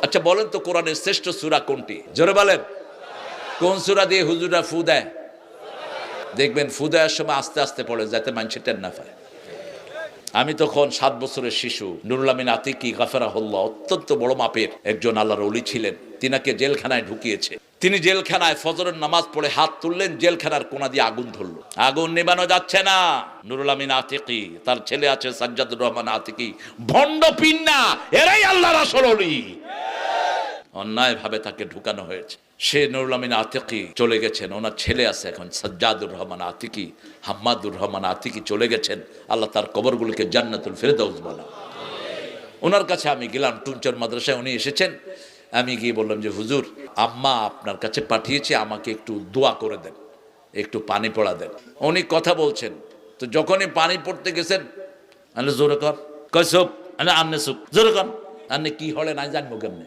আচ্ছা বলেন তো কোরআনের শ্রেষ্ঠ সূরা কোনটি? জোরে বলেন। কোন সূরা দিয়ে হুজুররা ফু দেয়? দেখবেন ফু দেওয়ার সময় আস্তে আস্তে পড়ে, যাতে মানুষের টের না পায়। আমি তখন 7 বছরের শিশু। নুরুল আমিন আতিকি গাফারাহুল্লাহ অত্যন্ত বড় মাপের একজন আল্লাহর ওলি ছিলেন। তিনাকে জেলখানায় ঢুকিয়েছে। তিনি জেলখানায় ফজরের নামাজ পড়ে হাত তুললেন, জেলখানার কোনা দিয়ে আগুন ধরলো। আগুন নেবানো যাচ্ছে না। নুরুল আমিন আতিকি, তার ছেলে আছে সাজ্জাদুর রহমান আতিকি, ভণ্ড পিন্না, এরাই আল্লাহর আসল ওলি। অন্যায় ভাবে তাকে ঢুকানো হয়েছে। সে নুরুল আমিন আতিকি চলে গেছেন, ওনার ছেলে আছে এখন সাজ্জাদুর রহমান আতিকি, হাম্মাদুর রহমান আতিকি চলে গেছেন। আল্লাহ তার কবরগুলোকে জান্নাতুল ফেরদাউস বানান। ওনার কাছে আমি গেলাম, টুনচর মাদ্রাসায় উনি এসেছেন। আমি গিয়ে বললাম যে হুজুর, আম্মা আপনার কাছে পাঠিয়েছে, আমাকে একটু দোয়া করে দেন, একটু পানি পড়া দেন। উনি কথা বলছেন, তো যখনই পানি পড়তে গেছেন, আরে জোরে কর, কয়সব, আরে আন্নে সুপ, জোরে কর, আন্নে কি হলে নাই জানবো কেমনে।